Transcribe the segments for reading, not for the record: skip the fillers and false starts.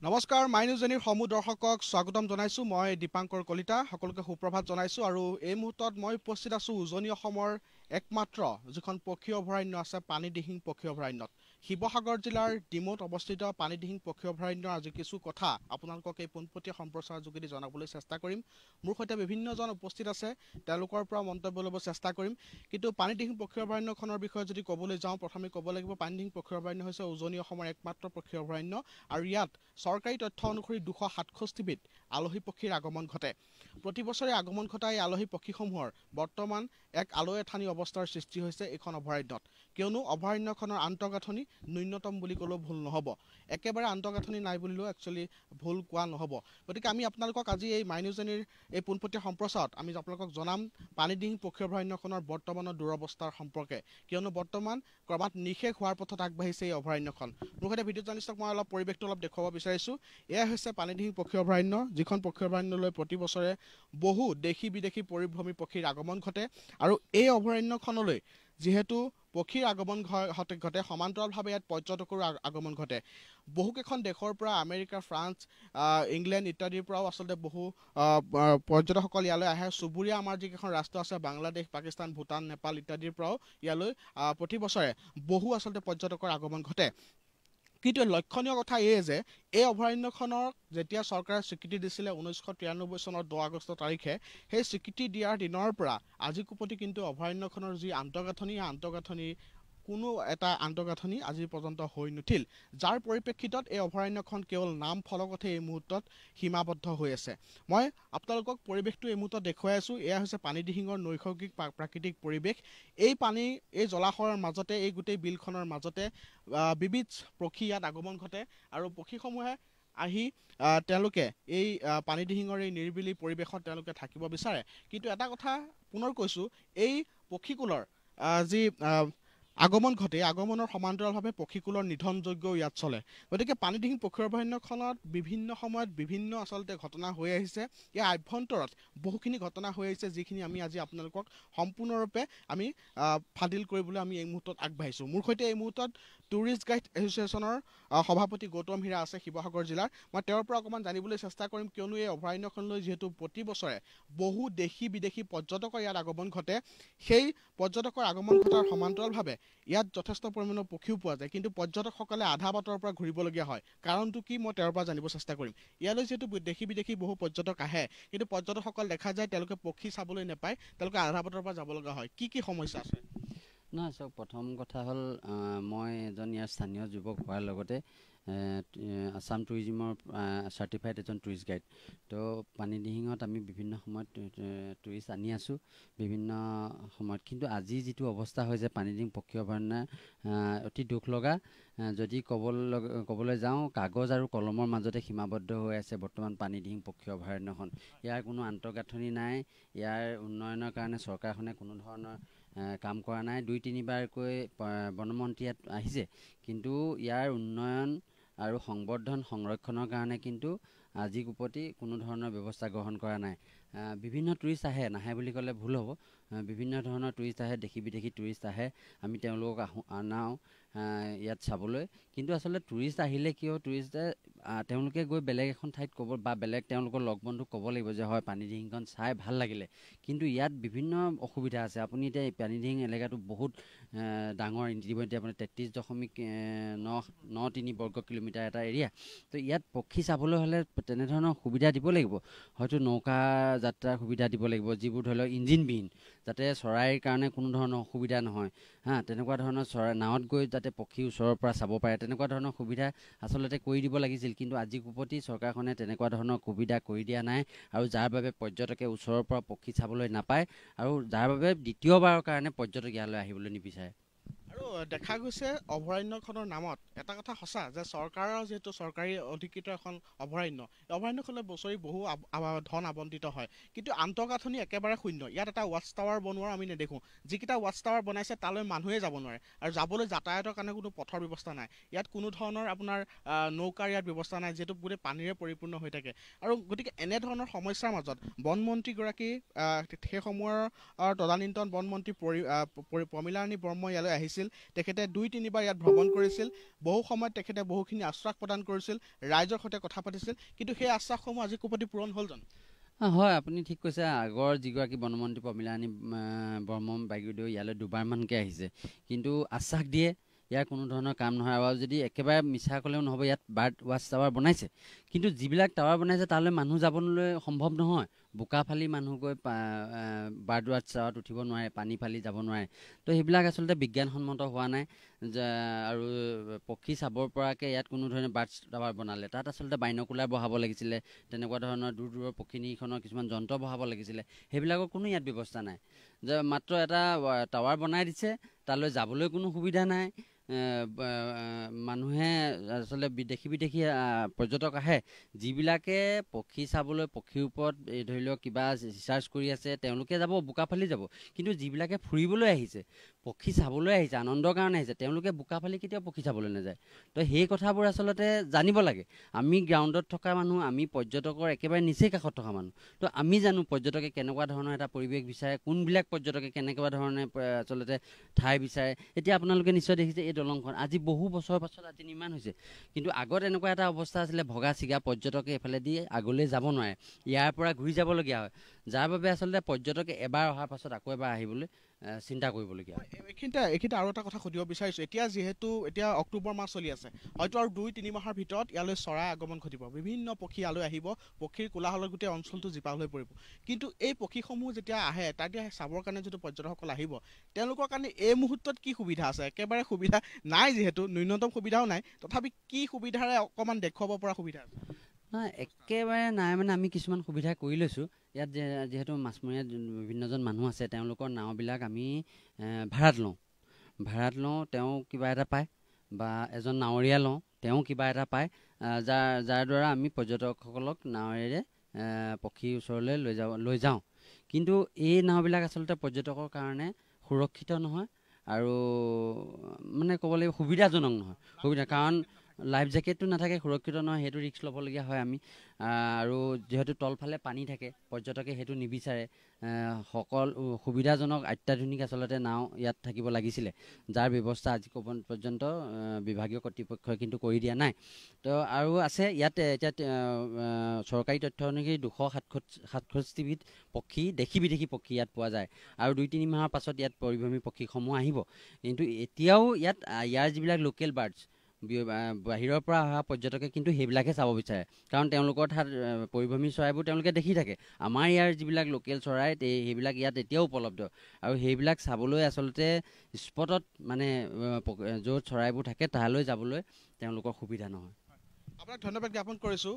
নমস্কাৰ মাইনুজনীৰ সমূহ দৰ্শকক স্বাগতম জনাইছো মই দীপাংকৰ কলিতা সকলোকে সুপ্ৰভাত জনাইছো আৰু এই মুহূৰ্তত মই উপস্থিত আছো উজনি অসমৰ একমাত্ৰ যিখন পক্ষী অভয়াৰণ্য আছে পানীদিহিং পক্ষী অভয়াৰণ্যত শিৱসাগৰ জিলাৰ ডিমৌত অৱস্থিত পানীদিহিং পক্ষী অভয়াৰণ্যৰ আজি কিছু কথা আপোনালোকক এই পোনপটীয়া সম্প্ৰচাৰৰ যোগেদি জনাবলৈ চেষ্টা কৰিম মোৰ সৈতে বিভিন্নজন উপস্থিত আছে তেওঁলোকৰ পৰা মন্তব্য ল'ব চেষ্টা কৰিম কিন্তু পানীদিহিং পক্ষী অভয়াৰণ্যখনৰ বিষয়ে যদি ক'বলৈ যাওঁ প্ৰথমে ক'ব লাগিব পানীদিহিং পক্ষী অভয়াৰণ্য হৈছে উজনি অসমৰ একমাত্ৰ পক্ষী অভয়াৰণ্য আৰু ইয়াত চৰকাৰী তথ্য অনুসৰি 267 বিধ আলহী পক্ষীৰ আগমন ঘটে প্ৰতি বছৰে আগমন ঘটা এই আলহী পক্ষীসমূহৰ বৰ্তমান এক আলয়থানি অৱস্থাৰ সৃষ্টি হৈছে এইখন অভয়াৰণ্যত কিয়নো অভয়াৰণ্যখনৰ আন্তঃগাঁথনি ন্যূনতম বুলি ক'লেও ভুল নহ'ব একেবাৰে আন্তঃগাঁথনি নাই বুলিও একচুৱেলি ভুল কোৱা নহ'ব গতিকে আমি আপোনালোকক আজি এই মাইনুজনীৰ এই পোনপটীয়া সম্প্ৰচাৰত আমি আপোনালোকক জনাম পানীদিহিং পক্ষী অভয়াৰণ্যখনৰ বৰ্তমানৰ দুৰৱস্থাৰ সম্পৰ্কে কিয়নো বৰ্তমান ক্ৰমাৎ নিশেষ হোৱাৰ পথত আগবাঢ়িছে এই অভয়াৰণ্যখন মোৰ সৈতে ভিডিঅ' জাৰ্নেলিষ্টক মই অলপ পৰিৱেশটো অলপ দেখুৱাব বিচাৰিছোঁ এয়া হৈছে পানীদিহিং পক্ষী অভয়াৰণ্য যিখন পক্ষী অভয়াৰণ্যলৈ প্ৰতি বছৰে বহু দেশী বিদেশী পৰিভ্ৰমী পক্ষীৰ আগমন ঘটে আৰু এই অভয়াৰণ্যখনলৈ যিহেতু পক্ষীৰ আগমন ঘটে সমান্তৰালভাৱে ইয়াত পৰ্যটকৰো আগমন ঘটে বহুকেইখন দেশৰ পৰা আমেৰিকা ফ্ৰান্স ইংলেণ্ড ইত্যাদিৰ পৰাও আচলতে বহু পৰ্যটকসকল ইয়ালৈ আহে চুবুৰীয়া আমাৰ যিকেইখন ৰাষ্ট্ৰ আছে বাংলাদেশ পাকিস্তান ভূটান নেপাল ইত্যাদিৰ পৰাও ইয়ালৈ প্ৰতি বছৰে বহু আচলতে পৰ্যটকৰ আগমন ঘটে কিন্তু লক্ষণীয় কথা এই যে এই অভয়াৰণ্যখনক যেতিয়া চৰকাৰে স্বীকৃতি দিছিলে 1993 চনৰ 10 আগষ্ট তাৰিখে সেই স্বীকৃতি দিয়াৰ দিনৰ পৰা আজি কোপতি কিন্তু অভয়াৰণ্যখনৰ যি আন্তঃগাঁথনি কোনো এটা আন্তঃগাঁথনি আজি পৰ্যন্ত হৈ নুঠিল যাৰ পৰিপ্ৰেক্ষিতত এই অভয়াৰণ্যখন কেৱল নাম ফলকতহে এই মুহূৰ্তত সীমাবদ্ধ হৈ আছে মই আপোনালোকক পৰিৱেশটো এই মুহূৰ্তত দেখুৱাই আছো এয়া হৈছে পানীদিহিঙৰ নৈসৰ্গিক প্ৰাকৃতিক পৰিৱেশ এই জলাশয়ৰ মাজতে এই গোটেই বিলখনৰ মাজতে বিবিধ পক্ষী ইয়াত আগমন ঘটে আৰু পক্ষীসমূহে আহি তেওঁলোকে এই পানীদিহিঙৰ এই নিৰিবিলি পৰিৱেশত তেওঁলোকে থাকিব বিচাৰে কিন্তু এটা কথা পুনৰ কৈছো এই পক্ষীকুলৰ যি আগমন ঘটে আগমনৰ সমান্তৰালভাৱে পক্ষীকুলৰ নিধনযোগ্যও ইয়াত চলে গতিকে পানীদিহিং পক্ষী অভয়াৰণ্যখনত বিভিন্ন সময়ত বিভিন্ন আচলতে ঘটনা হৈ আহিছে ইয়াৰ আভ্যন্তৰত বহুখিনি ঘটনা হৈ আহিছে যিখিনি আমি আজি আপোনালোকক সম্পূৰ্ণৰূপে আমি ফাদিল কৰিবলৈ আমি এই মুহূৰ্তত আগবাঢ়িছোঁ মোৰ সৈতে এই মুহূৰ্তত টুৰিষ্ট গাইড এছ'চিয়েশ্যনৰ সভাপতি গৌতম হীৰা আছে শিৱসাগৰ জিলাৰ মই তেওঁৰ পৰা অকণমান জানিবলৈ চেষ্টা কৰিম কিয়নো এই অভয়াৰণ্যখনলৈ যিহেতু প্ৰতি বছৰে বহু দেশী বিদেশী পৰ্যটকৰ ইয়াত আগমন ঘটে সেই পৰ্যটকৰ আগমন ঘটাৰ সমান্তৰালভাৱে ইয়াত যথেষ্ট পৰিমাণৰ পক্ষীও পোৱা যায় কিন্তু পৰ্যটকসকলে আধা বাটৰ পৰা ঘূৰিবলগীয়া হয় কাৰণটো কি মই তেওঁৰ পৰা জানিব চেষ্টা কৰিম ইয়ালৈ যিহেতু দেশী বিদেশী বহু পৰ্যটক আহে কিন্তু পৰ্যটকসকল দেখা যায় তেওঁলোকে পক্ষী চাবলৈ নাপায় তেওঁলোকে আধা বাটৰ পৰা যাব লগা হয় কি সমস্যা আছে নহয় চাওক প্ৰথম কথা হ'ল মই এজন ইয়াৰ স্থানীয় যুৱক হোৱাৰ লগতে আছাম টুৰিজিমৰ চাৰ্টিফাইড এজন টুৰিষ্ট গাইড তো পানীদিহিঙত আমি বিভিন্ন সময়ত টুৰিষ্ট আনি আছোঁ বিভিন্ন সময়ত কিন্তু আজি যিটো অৱস্থা হৈছে পানীদিহিং পক্ষী অভয়াৰণ্য অতি দুখ লগা যদি ক'বলৈ যাওঁ কাগজ আৰু কলমৰ মাজতে সীমাবদ্ধ হৈ আছে বৰ্তমান পানীদিহিং পক্ষী অভয়াৰণ্যখন ইয়াৰ কোনো আন্তঃগাঁথনি নাই ইয়াৰ উন্নয়নৰ কাৰণে চৰকাৰখনে কোনো ধৰণৰ কাম কৰা নাই 2-3বাৰকৈ বনমন্ত্ৰী ইয়াত আহিছে কিন্তু ইয়াৰ উন্নয়ন আৰু সংবৰ্ধন সংৰক্ষণৰ কাৰণে কিন্তু আজি কোপতি কোনো ধৰণৰ ব্যৱস্থা গ্ৰহণ কৰা নাই বিভিন্ন টুৰিষ্ট আহে নাহে বুলি ক'লে ভুল হ'ব বিভিন্ন ধৰণৰ টুৰিষ্ট আহে দেশী বিদেশী টুৰিষ্ট আহে আমি তেওঁলোকক আনাও ইয়াত চাবলৈ কিন্তু আচলতে টুৰিষ্ট আহিলে কিয় টুৰিষ্টে তেওঁলোকে গৈ বেলেগ এখন ঠাইত ক'ব বা বেলেগ তেওঁলোকৰ লগ বন্ধুক ক'ব লাগিব যে হয় পানীদিহিংখন চাই ভাল লাগিলে কিন্তু ইয়াত বিভিন্ন অসুবিধা আছে আপুনি এতিয়া পানীদিহিং এলেকাটো বহুত ডাঙৰ ইতিমধ্যে আপুনি 33.93 বৰ্গ কিলোমিটাৰ এটা এৰিয়া তো ইয়াত পক্ষী চাবলৈ হ'লে তেনেধৰণৰ সুবিধা দিব লাগিব হয়তো নৌকা যাত্ৰাৰ সুবিধা দিব লাগিব যিবোৰ ধৰি লওক ইঞ্জিনবিহীন যাতে চৰাইৰ কাৰণে কোনো ধৰণৰ অসুবিধা নহয় তেনেকুৱা ধৰণৰ চৰাই নাৱত গৈ যাতে পক্ষী ওচৰৰ পৰা চাব পাৰে তেনেকুৱা ধৰণৰ সুবিধা আচলতে কৰি দিব লাগিছিল কিন্তু আজি কোপতি চৰকাৰখনে তেনেকুৱা ধৰণৰ সুবিধা কৰি দিয়া নাই আৰু যাৰ বাবে পৰ্যটকে ওচৰৰ পৰা পক্ষী চাবলৈ নাপায় আৰু যাৰ বাবে দ্বিতীয়বাৰৰ কাৰণে পৰ্যটক ইয়ালৈ আহিবলৈ নিবিচাৰে আৰু দেখা গৈছে অভয়াৰণ্যখনৰ নামত এটা কথা সঁচা যে চৰকাৰৰ যিহেতু চৰকাৰী অধিকৃত এখন অভয়াৰণ্য এই অভয়াৰণ্যখনলৈ বছৰি বহু ধন আবণ্টিত হয় কিন্তু আন্তঃগাঁথনি একেবাৰে শূন্য ইয়াত এটা ৱাটছ টাৱাৰ বনোৱাৰ আমি নেদেখোঁ যিকেইটা ৱাটছ টাৱাৰ বনাইছে তালৈ মানুহে যাব নোৱাৰে আৰু যাবলৈ যাতায়াতৰ কাৰণে কোনো পথৰ ব্যৱস্থা নাই ইয়াত কোনো ধৰণৰ আপোনাৰ নৌকাৰ ইয়াত ব্যৱস্থা নাই যিহেতু গোটেই পানীৰে পৰিপূৰ্ণ হৈ থাকে আৰু গতিকে এনেধৰণৰ সমস্যাৰ মাজত বনমন্ত্ৰীগৰাকী সেই সময়ৰ তদানীন্তন বনমন্ত্ৰী প্ৰমীলাৰাণী বৰ্মা ইয়ালৈ আহিছিল তেখেতে ২-৩বাৰ ইয়াত ভ্ৰমণ কৰিছিল। বহু সময়ত তেখেতে বহুখিনি আশ্বাস প্ৰদান কৰিছিল, ৰাইজৰ সৈতে কথা পাতিছিল, কিন্তু সেই আশ্বাসসমূহ আজি কোপতি পূৰণ হ'ল জানো? হয়, আপুনি ঠিক কৈছে। আগৰ যিগৰাকী বনমন্ত্ৰী প্ৰমীলাৰাণী বৰ্মন বাইদেউ ইয়ালৈ দুবাৰমানকৈ আহিছে, কিন্তু আশ্বাস দিয়ে, ইয়াৰ কোনো ধৰণৰ কাম নহয়। আৰু যদি একেবাৰে মিছা ক'লেও নহ'ব, ইয়াত বাৰ্ড ৱাচ টাৱাৰ বনাইছে, কিন্তু যিবিলাক টাৱাৰ বনাইছে তালৈ মানুহ যাবলৈ সম্ভৱ নহয়। বোকা ফালি মানুহ গৈ বাৰ্ড ৱাচ টাৱাৰত উঠিব নোৱাৰে, পানী ফালি যাব নোৱাৰে। তো সেইবিলাক আচলতে বিজ্ঞানসন্মত হোৱা নাই। আৰু পক্ষী চাবৰ পৰাকৈ ইয়াত কোনো ধৰণৰ বাৰ্ড টাৱাৰ বনালে, তাত আচলতে বাইনকুলাৰ বহাব লাগিছিলে, তেনেকুৱা ধৰণৰ দূৰ দূৰৰ পক্ষী নিৰীক্ষণৰ কিছুমান যন্ত্ৰ বহাব লাগিছিলে। সেইবিলাকৰ কোনো ইয়াত ব্যৱস্থা নাই। যে মাত্ৰ এটা টাৱাৰ বনাই দিছে, তালৈ যাবলৈ কোনো সুবিধা নাই। মানুহে আচলতে বিদেশী পৰ্যটক আহে, যিবিলাকে পক্ষী চাবলৈ, পক্ষীৰ ওপৰত ধৰি লওক কিবা ৰিচাৰ্চ কৰি আছে, তেওঁলোকে যাব, বোকা ফালি যাব। কিন্তু যিবিলাকে ফুৰিবলৈ আহিছে, পক্ষী চাবলৈ আহিছে, আনন্দৰ কাৰণে আহিছে, তেওঁলোকে বোকা ফালি কেতিয়াও পক্ষী চাবলৈ নাযায়। তো সেই কথাবোৰ আচলতে জানিব লাগে। আমি গ্ৰাউণ্ডত থকা মানুহ, আমি পৰ্যটকৰ একেবাৰে নিচেই কাষত থকা মানুহ। তো আমি জানো পৰ্যটকে কেনেকুৱা ধৰণৰ এটা পৰিৱেশ বিচাৰে, কোনবিলাক পৰ্যটকে কেনেকুৱা ধৰণে আচলতে ঠাই বিচাৰে। এতিয়া আপোনালোকে নিশ্চয় দেখিছে এই দলংখন আজি বহু বছৰৰ পাছত আজি নিৰ্মাণ হৈছে, কিন্তু আগত এনেকুৱা এটা অৱস্থা আছিলে, ভগা ছিগা, পৰ্যটকে এইফালেদি আগলৈ যাব নোৱাৰে, ইয়াৰ পৰা ঘূৰি যাবলগীয়া হয়, যাৰ বাবে আচলতে পৰ্যটকে এবাৰ অহাৰ পাছত আকৌ এবাৰ আহিবলৈ চিন্তা কৰিবলগীয়া হয়। এইখিনিতে আৰু এটা কথা সুধিব বিচাৰিছোঁ। এতিয়া অক্টোবৰ মাহ চলি আছে, হয়তো আৰু ২-৩ মাহৰ ভিতৰত ইয়ালৈ চৰাই আগমন ঘটিব, বিভিন্ন পক্ষী ইয়ালৈ আহিব, পক্ষীৰ কোলাহলত গোটেই অঞ্চলটো জীপাল হৈ পৰিব। কিন্তু এই পক্ষীসমূহ যেতিয়া আহে, তাত চাবৰ কাৰণে যিটো পৰ্যটকসকল আহিব, তেওঁলোকৰ কাৰণে এই মুহূৰ্তত কি সুবিধা আছে? একেবাৰে সুবিধা নাই, যিহেতু ন্যূনতম সুবিধাও নাই, তথাপি কি সুবিধাৰে অকণমান দেখুৱাব পৰা সুবিধা আছে? নাই, একেবাৰে নাই মানে আমি কিছুমান সুবিধা কৰি লৈছোঁ। ইয়াত যিহেতু মাছমৰীয়া বিভিন্নজন মানুহ আছে, তেওঁলোকৰ নাওবিলাক আমি ভাড়াত লওঁ, তেওঁ কিবা এটা পায়, বা এজন নাৱৰীয়া লওঁ, তেওঁ কিবা এটা পায়, যাৰ দ্বাৰা আমি পৰ্যটকসকলক নাৱেৰে পক্ষীৰ ওচৰলৈ লৈ যাওঁ। কিন্তু এই নাওবিলাক আচলতে পৰ্যটকৰ কাৰণে সুৰক্ষিত নহয়, আৰু মানে ক'ব লাগিব সুবিধাজনক নহয়। কাৰণ লাইফ জেকেটটো নাথাকে, সুৰক্ষিত নহয়, সেইটো ৰিস্ক ল'বলগীয়া হয় আমি। আৰু যিহেতু তলফালে পানী থাকে, পৰ্যটকে সেইটো নিবিচাৰে। সুবিধাজনক অত্যাধুনিক আচলতে নাও ইয়াত থাকিব লাগিছিলে, যাৰ ব্যৱস্থা আজি পৰ্যন্ত বিভাগীয় কৰ্তৃপক্ষই কিন্তু কৰি দিয়া নাই। তো আৰু আছে ইয়াত এতিয়া চৰকাৰী তথ্য অনুসৰি 267বিধ পক্ষী, দেশী বিদেশী পক্ষী ইয়াত পোৱা যায়। আৰু 2-3 মাহৰ পাছত ইয়াত পৰিভ্ৰমী পক্ষীসমূহ আহিব। কিন্তু এতিয়াও ইয়াৰ যিবিলাক লোকেল বাৰ্ডছ, বাহিৰৰ পৰা অহা পৰ্যটকে কিন্তু সেইবিলাকহে চাব বিচাৰে, কাৰণ তেওঁলোকৰ তাত পৰিভ্ৰমী চৰাইবোৰ তেওঁলোকে দেখি থাকে। আমাৰ ইয়াৰ যিবিলাক লোকেল চৰাই, সেইবিলাক ইয়াত এতিয়াও উপলব্ধ, আৰু সেইবিলাক চাবলৈ আচলতে স্পটত মানে য'ত চৰাইবোৰ থাকে তালৈ যাবলৈ তেওঁলোকৰ সুবিধা নহয়। আপোনাক ধন্যবাদ জ্ঞাপন কৰিছোঁ।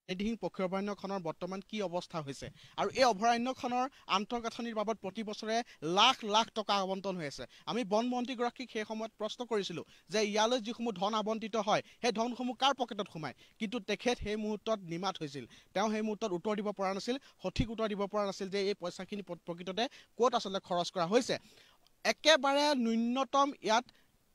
পানীদিহিং পক্ষী অভয়াৰণ্যখনৰ বৰ্তমান কি অৱস্থা হৈছে, আৰু এই অভয়াৰণ্যখনৰ আন্তঃগাঁথনিৰ বাবদ প্ৰতি বছৰে লাখ লাখ টকা আবণ্টন হৈ আছে। আমি বনমন্ত্ৰীগৰাকীক সেই সময়ত প্ৰশ্ন কৰিছিলোঁ যে ইয়ালৈ যিসমূহ ধন আবণ্টিত হয়, সেই ধনসমূহ কাৰ পকেটত সোমায়, কিন্তু তেখেত সেই মুহূৰ্তত নিমাত হৈছিল। তেওঁ সেই মুহূৰ্তত উত্তৰ দিব পৰা নাছিল, সঠিক উত্তৰ দিব পৰা নাছিল যে এই পইচাখিনি প্ৰকৃততে ক'ত আচলতে খৰচ কৰা হৈছে। একেবাৰে ন্যূনতম ইয়াত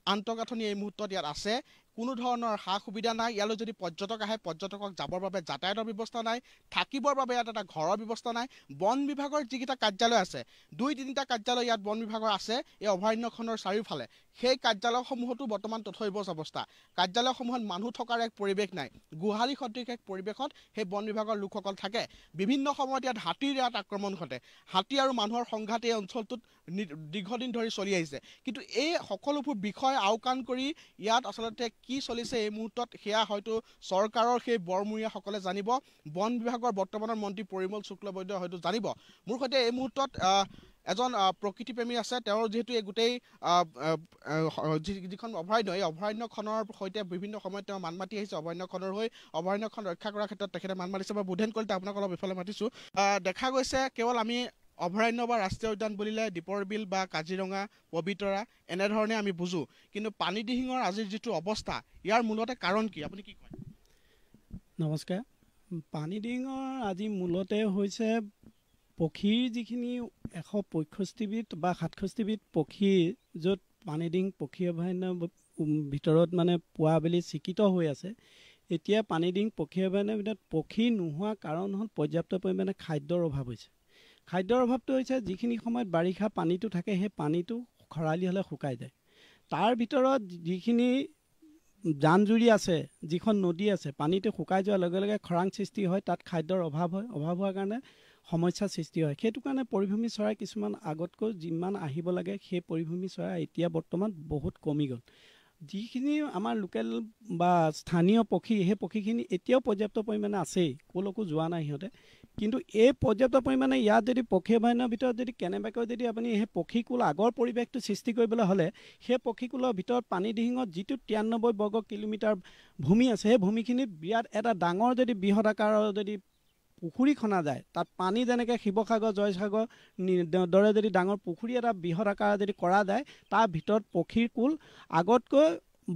আন্তঃগাঁথনি এই মুহূৰ্তত ইয়াত আছে, কোনো ধৰণৰ সা সুবিধা নাই। ইয়ালৈ যদি পৰ্যটক আহে, পৰ্যটকক যাবৰ বাবে যাতায়াতৰ ব্যৱস্থা নাই, থাকিবৰ বাবে ইয়াত এটা ঘৰৰ ব্যৱস্থা নাই। বন বিভাগৰ যিকেইটা কাৰ্যালয় আছে, 2-3টা কাৰ্যালয় ইয়াত বন বিভাগৰ আছে এই অভয়াৰণ্যখনৰ চাৰিওফালে, সেই কাৰ্যালয়সমূহতো বৰ্তমান তথৈবচ অৱস্থা। কাৰ্যালয়সমূহত মানুহ থকাৰ এক পৰিৱেশ নাই, গোহালি সদৃশ এক পৰিৱেশত সেই বন বিভাগৰ লোকসকল থাকে। বিভিন্ন সময়ত হাতীৰ আক্ৰমণ ঘটে, হাতী আৰু মানুহৰ সংঘাত এই অঞ্চলটোত দীৰ্ঘদিন ধৰি চলি আহিছে। কিন্তু এই সকলোবোৰ বিষয় আওকাণ কৰি ইয়াত আচলতে কি চলিছে এই মুহূৰ্তত, সেয়া হয়তো চৰকাৰৰ সেই বৰমূৰীয়াসকলে জানিব, বন বিভাগৰ বৰ্তমানৰ মন্ত্ৰী পৰিমল শুক্লবৈদ্যই হয়তো জানিব। মোৰ সৈতে এই মুহূৰ্তত এজন প্ৰকৃতিপ্ৰেমী আছে, তেওঁৰ যিহেতু এই গোটেই যিখন অভয়াৰণ্য, এই অভয়াৰণ্যখনৰ সৈতে বিভিন্ন সময়ত তেওঁ মান মাতি আহিছে, অভয়াৰণ্যখনৰ হৈ অভয়াৰণ্যখন ৰক্ষা কৰাৰ ক্ষেত্ৰত তেখেতে মান মাতিছে। মই বুধেন কলিতা আপোনাক অলপ এইফালে মাতিছোঁ। দেখা গৈছে কেৱল আমি অভয়াৰণ্য বা ৰাষ্ট্ৰীয় উদ্যান বুলিলে দীপৰ বিল বা কাজিৰঙা, পবিতৰা এনেধৰণে আমি বুজোঁ, কিন্তু পানীদিহিঙৰ আজিৰ যিটো অৱস্থা, ইয়াৰ মূলতে কাৰণ কি, আপুনি কি কয়? নমস্কাৰ। পানীদিহিঙৰ আজি মূলতে হৈছে পক্ষীৰ যিখিনি 165বিধ বা 67বিধ পক্ষী য'ত পানীডিং পক্ষী অভয়াৰণ্য ভিতৰত মানে পোৱা বুলি স্বীকৃত হৈ আছে। এতিয়া পানীডিং পক্ষী অভয়াৰণ্যৰ ভিতৰত পক্ষী নোহোৱা কাৰণ হ'ল পৰ্যাপ্ত পৰিমাণে খাদ্যৰ অভাৱ হৈছে। খাদ্যৰ অভাৱটো হৈছে যিখিনি সময়ত বাৰিষা পানীটো থাকে সেই পানীটো খৰালি হ'লে শুকাই যায়। তাৰ ভিতৰত যিখিনি জান জুৰি আছে, যিখন নদী আছে, পানীটো শুকাই যোৱাৰ লগে লগে খৰাং সৃষ্টি হয়, তাত খাদ্যৰ অভাৱ হয়। অভাৱ হোৱাৰ কাৰণে সমস্যাৰ সৃষ্টি হয়। সেইটো কাৰণে পৰিভূমি চৰাই কিছুমান আগতকৈ যিমান আহিব লাগে সেই পৰিভূমি চৰাই এতিয়া বৰ্তমান বহুত কমি গ'ল। যিখিনি আমাৰ লোকেল বা স্থানীয় পক্ষী, সেই পক্ষীখিনি এতিয়াও পৰ্যাপ্ত পৰিমাণে আছেই, ক'লৈকো যোৱা নাই সিহঁতে। কিন্তু এই পৰ্যাপ্ত পৰিমাণে ইয়াত যদি পক্ষী অভয়াৰণ্যৰ ভিতৰত যদি কেনেবাকৈ যদি আপুনি সেই পক্ষীকুল আগৰ পৰিৱেশটো সৃষ্টি কৰিবলৈ হ'লে সেই পক্ষীকুলৰ ভিতৰত পানীদিহিঙত যিটো 93 বৰ্গ কিলোমিটাৰ ভূমি আছে, সেই ভূমিখিনিত বিৰাট এটা ডাঙৰ যদি বৃহৎ আকাৰৰ যদি পুখুৰী খনা যায়, তাত পানী যেনেকৈ শিৱসাগৰ জয়সাগৰ দৰে যদি ডাঙৰ পুখুৰী এটা বৃহৎ আকাৰৰ যদি কৰা যায়, তাৰ ভিতৰত পক্ষীৰ কুল আগতকৈ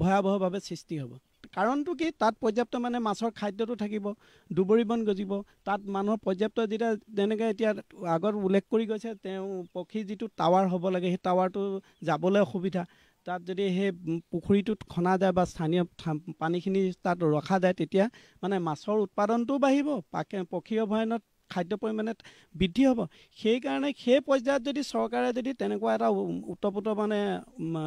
ভয়াৱহভাৱে সৃষ্টি হ'ব। কাৰণটো কি, তাত পৰ্যাপ্ত মানে মাছৰ খাদ্যটো থাকিব, দুবৰি বন গজিব, তাত মানুহৰ পৰ্যাপ্ত যেতিয়া যেনেকৈ এতিয়া আগত উল্লেখ কৰি গৈছে তেওঁ পক্ষীৰ যিটো টাৱাৰ হ'ব লাগে সেই টাৱাৰটো যাবলৈ অসুবিধা। তাত যদি সেই পুখুৰীটোত খনা যায় বা স্থানীয় পানীখিনি তাত ৰখা যায়, তেতিয়া মানে মাছৰ উৎপাদনটোও বাঢ়িব, পক্ষী অভয়াৰণ্যত খাদ্য পৰিমাণে বৃদ্ধি হ'ব। সেইকাৰণে সেই পৰ্যায়ত যদি চৰকাৰে যদি তেনেকুৱা এটা উত্তপ্ৰোত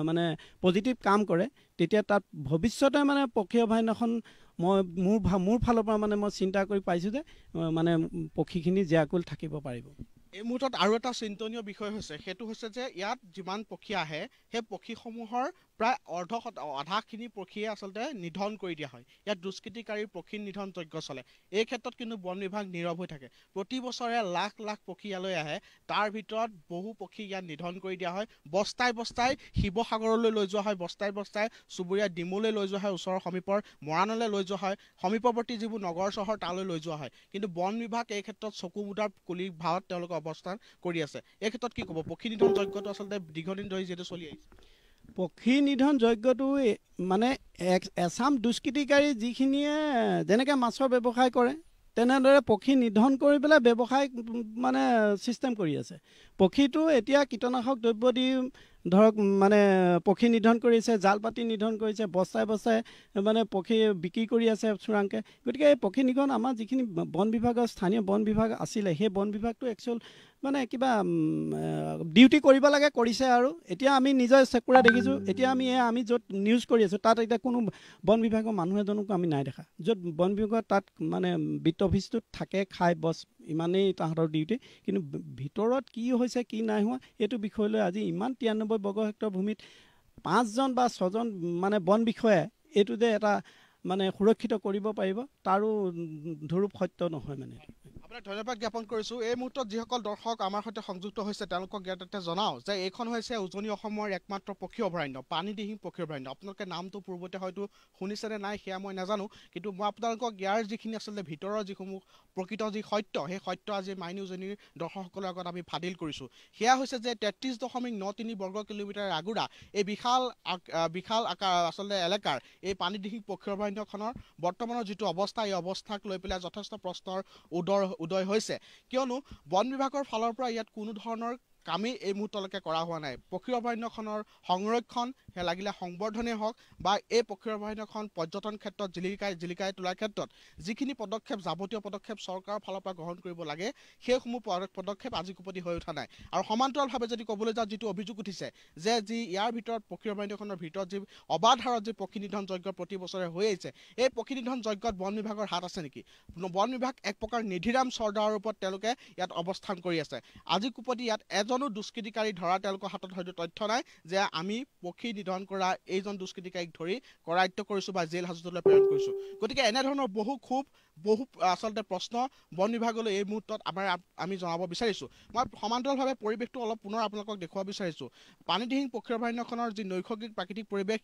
মানে পজিটিভ কাম কৰে, তেতিয়া তাত ভৱিষ্যতে মানে পক্ষী অভয়াৰণ্যখন মোৰ ফালৰ পৰা মানে মই চিন্তা কৰি পাইছোঁ যে মানে পক্ষীখিনি জীয়াকুল থাকিব পাৰিব। এই মুহূৰ্তত আৰু এটা চিন্তনীয় বিষয় হৈছে, সেইটো হৈছে যে ইয়াত যিমান পক্ষী আহে সেই পক্ষীসমূহৰ প্ৰায় আধাখিনি পক্ষীয়ে আচলতে নিধন কৰি দিয়া হয়। ইয়াত দুষ্কৃতিকাৰীৰ পক্ষী নিধন যজ্ঞ চলে। এই ক্ষেত্ৰত কিন্তু বন বিভাগ নীৰৱ হৈ থাকে। প্ৰতি বছৰে লাখ লাখ পক্ষী ইয়ালৈ আহে, তাৰ ভিতৰত বহু পক্ষী ইয়াত নিধন কৰি দিয়া হয়। বস্তাই বস্তাই শিৱসাগৰলৈ লৈ যোৱা হয়, বস্তাই বস্তাই চুবুৰীয়া ডিমৌলৈ লৈ যোৱা হয়, ওচৰৰ সমীপৰ মৰাণলৈ লৈ যোৱা হয়, সমীপৱৰ্তী যিবোৰ নগৰ চহৰ তালৈ লৈ যোৱা হয়। কিন্তু বন বিভাগ এই ক্ষেত্ৰত চকু মুদাৰ কুলি ভাৱত তেওঁলোকে অৱস্থান কৰি আছে। এই ক্ষেত্ৰত কি ক'ব? পক্ষী নিধন যজ্ঞটো আচলতে দীৰ্ঘদিন ধৰি যিহেতু চলি আহিছে। পক্ষী নিধন যজ্ঞটো মানে এচাম দুষ্কৃতিকাৰী যিখিনিয়ে যেনেকৈ মাছৰ ব্যৱসায় কৰে, তেনেদৰে পক্ষী নিধন কৰি পেলাই ব্যৱসায় মানে ছিষ্টেম কৰি আছে। পক্ষীটো এতিয়া কীটনাশক দ্ৰব্য দি ধৰক মানে পক্ষী নিধন কৰিছে, জাল পাতি নিধন কৰিছে, বস্তাই বস্তাই মানে পক্ষী বিক্ৰী কৰি আছে চোৰাংকৈ। গতিকে এই পক্ষী নিধন আমাৰ যিখিনি বন বিভাগৰ স্থানীয় বন বিভাগ আছিলে, সেই বন বিভাগটো একচুৱেল মানে কিবা ডিউটি কৰিব লাগে, কৰিছে। আৰু এতিয়া আমি নিজৰ চকুৰে দেখিছোঁ, এতিয়া আমি য'ত নিউজ কৰি আছোঁ তাত এতিয়া কোনো বন বিভাগৰ মানুহ এজনকো আমি নাই দেখা। য'ত বন বিভাগৰ তাত মানে বিত্ত অফিচটোত থাকে, খাই বছ, ইমানেই তাহাঁতৰ ডিউটি। কিন্তু ভিতৰত কি হৈছে কি নাই হোৱা এইটো বিষয় লৈ আজি ইমান 93 বৰ্গ হেক্টৰ ভূমিত 5জন বা 6জন মানে বন বিষয়াই এইটো যে এটা মানে সুৰক্ষিত কৰিব পাৰিব, তাৰো ধৰূপ সত্য নহয়। মানে আপোনাক ধন্যবাদ জ্ঞাপন কৰিছোঁ। এই মুহূৰ্তত যিসকল দৰ্শক আমাৰ সৈতে সংযুক্ত হৈছে তেওঁলোকক ইয়াতে জনাওঁ যে এইখন হৈছে উজনি অসমৰ একমাত্ৰ পক্ষী অভয়াৰণ্য, পানীদিহিং পক্ষী অভয়াৰণ্য। আপোনালোকে নামটো পূৰ্বতে হয়তো শুনিছেনে নাই সেয়া মই নাজানো, কিন্তু মই আপোনালোকক ইয়াৰ যিখিনি আচলতে ভিতৰৰ যিসমূহ প্ৰকৃত যি সত্য, সেই সত্য আজি মাইনী উজনিৰ দৰ্শকসকলৰ আগত আমি ফাদিল কৰিছোঁ। সেয়া হৈছে যে 33.93 বৰ্গ কিলোমিটাৰ আগুৰা এই বিশাল আচলতে এলেকাৰ এই পানীদিহিং পক্ষী অভয়াৰণ্যখনৰ বৰ্তমানৰ যিটো অৱস্থা, এই অৱস্থাক লৈ পেলাই যথেষ্ট প্ৰশ্নৰ উদয় হৈছে। কিয়নো বন বিভাগৰ ফালৰ পৰা ইয়াত কোনো ধৰণৰ কামেই এই মুহূৰ্তলৈকে কৰা হোৱা নাই। পক্ষী অভয়াৰণ্যখনৰ সংৰক্ষণ লাগিলে সংবৰ্ধনেই হওক বা এই পক্ষী অভয়াৰণ্যখন পৰ্যটন ক্ষেত্ৰত জিলিকাই তোলাৰ ক্ষেত্ৰত যিখিনি পদক্ষেপ, যাৱতীয় পদক্ষেপ চৰকাৰৰ ফালৰ পৰা গ্ৰহণ কৰিব লাগে, সেইসমূহ পদক্ষেপ আজিকোপতি হৈ উঠা নাই। আৰু সমান্তৰালভাৱে যদি ক'বলৈ যাওঁ, যিটো অভিযোগ উঠিছে যে ইয়াৰ ভিতৰত পক্ষী অভয়াৰণ্যখনৰ ভিতৰত যি অবাধ হাৰত যি পক্ষী নিধন যজ্ঞ প্ৰতি বছৰে হৈ আহিছে, এই পক্ষী নিধন যজ্ঞত বন বিভাগৰ হাত আছে নেকি? বন বিভাগ এক প্ৰকাৰ নিধিৰাম চৰ্দাৰৰ ওপৰত তেওঁলোকে ইয়াত অৱস্থান কৰি আছে। আজিকোপতি ইয়াত এজনো দুষ্কৃতিকাৰী ধৰা তেওঁলোকৰ হাতত হয়তো তথ্য নাই যে আমি পক্ষী নিধন কৰা এইজন দুষ্কৃতিকাৰীক ধৰি কৰায়ত্ব কৰিছোঁ বা জেল হাজতলৈ প্ৰেৰণ কৰিছোঁ। গতিকে এনেধৰণৰ বহু আচলতে প্ৰশ্ন বন বিভাগলৈ এই মুহূৰ্তত আমি জনাব বিচাৰিছোঁ। মই সমান্তৰালভাৱে পৰিৱেশটো অলপ পুনৰ আপোনালোকক দেখুৱাব বিচাৰিছোঁ। পানীদিহিং পক্ষী অভয়াৰণ্যখনৰ যি নৈসৰ্গিক প্ৰাকৃতিক পৰিৱেশ,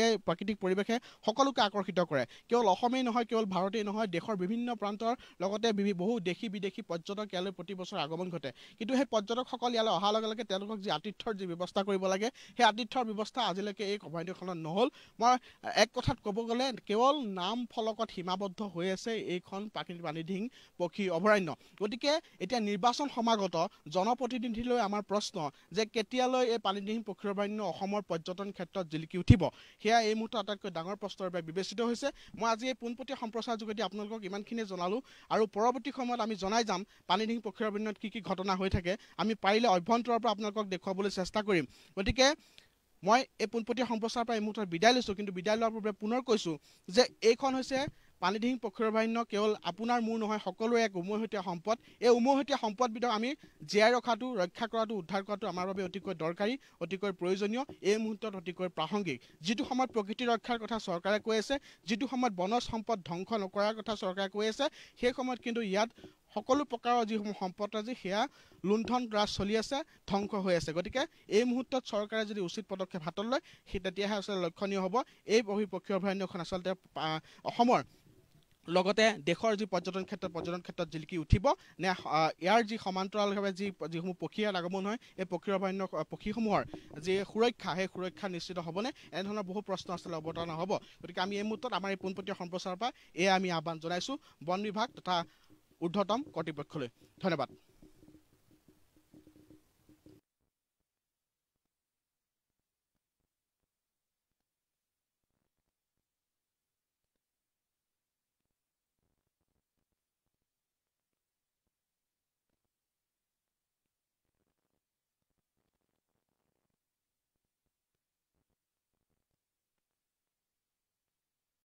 এই প্ৰাকৃতিক পৰিৱেশে সকলোকে আকৰ্ষিত কৰে। কেৱল অসমেই নহয়, কেৱল ভাৰতেই নহয়, দেশৰ বিভিন্ন প্ৰান্তৰ লগতে বহু দেশী বিদেশী পৰ্যটক ইয়ালৈ প্ৰতি বছৰ আগমন ঘটে। কিন্তু সেই পৰ্যটকসকল ইয়ালৈ অহাৰ লগে লগে তেওঁলোকক যি আতিথ্যৰ যি ব্যৱস্থা কৰিব লাগে, সেই আতিথ্যৰ ব্যৱস্থা আজিলৈকে এই অভয়াৰণ্যখনত নহ'ল। মই এক কথাত ক'ব গ'লে কেৱল নাম ফলকত সীমাবদ্ধ হৈ আছে এই এইখন প্ৰাকৃতিক পানীদিহিং পক্ষী অভয়াৰণ্য গতিকে এতিয়া নিৰ্বাচন সমাগত জনপ্ৰতিনিধিলৈ আমাৰ প্ৰশ্ন যে কেতিয়ালৈ এই পানীদিহিং পক্ষী অভয়াৰণ্য অসমৰ পৰ্যটন ক্ষেত্ৰত জিলিকি উঠিব সেয়া এই মুহূৰ্তত আটাইতকৈ ডাঙৰ প্ৰশ্নৰ বাবে বিবেচিত হৈছে মই আজি এই পোনপটীয়া সম্প্ৰচাৰ যোগেদি আপোনালোকক ইমানখিনি জনালোঁ আৰু পৰৱৰ্তী সময়ত আমি জনাই যাম পানীদিহিং পক্ষী অভয়াৰণ্যত কি ঘটনা হৈ থাকে আমি পাৰিলে অভ্যন্তৰৰ পৰা আপোনালোকক দেখুৱাবলৈ চেষ্টা কৰিম গতিকে মই এই পোনপটীয়া সম্প্ৰচাৰৰ পৰা এই মুহূৰ্তত বিদায় লৈছোঁ কিন্তু বিদায় লোৱাৰ পূৰ্বে পুনৰ কৈছোঁ যে এইখন হৈছে পানীদিহিং পক্ষী অভয়াৰণ্য কেৱল আপোনাৰ মোৰ নহয় সকলোৰে এক উমৈহতীয়া সম্পদ এই উমৈহতীয়া সম্পদবিধক আমি জীয়াই ৰখাটো ৰক্ষা কৰাটো উদ্ধাৰ কৰাটো আমাৰ বাবে অতিকৈ দৰকাৰী অতিকৈ প্ৰয়োজনীয় এই মুহূৰ্তত অতিকৈ প্ৰাসংগিক যিটো সময়ত প্ৰকৃতি ৰক্ষাৰ কথা চৰকাৰে কৈ আছে যিটো সময়ত বনজ সম্পদ ধ্বংস নকৰাৰ কথা চৰকাৰে কৈ আছে সেই সময়ত কিন্তু ইয়াত সকলো প্ৰকাৰৰ যিসমূহ সম্পদ আছে সেয়া লুণ্ঠন ৰাজ চলি আছে ধ্বংস হৈ আছে গতিকে এই মুহূৰ্তত চৰকাৰে যদি উচিত পদক্ষেপ হাতত লয় সেই তেতিয়াহে আচলতে লক্ষণীয় হ'ব এই পক্ষী অভয়াৰণ্যখন আচলতে অসমৰ লগতে দেশৰ যি পৰ্যটন ক্ষেত্ৰত জিলিকি উঠিব নে ইয়াৰ যি সমান্তৰালভাৱে যিসমূহ পক্ষীৰ আগমন হয় এই পক্ষী অভয়াৰণ্য পক্ষীসমূহৰ যি সুৰক্ষা সেই সুৰক্ষা নিশ্চিত হ'বনে এনেধৰণৰ বহু প্ৰশ্ন আচলতে অৱতাৰণা হ'ব গতিকে আমি এই মুহূৰ্তত আমাৰ এই পোনপটীয়া সম্প্ৰচাৰৰ পৰা এয়া আমি আহ্বান জনাইছোঁ বন বিভাগ তথা ঊৰ্ধ্বতম কৰ্তৃপক্ষলৈ ধন্যবাদ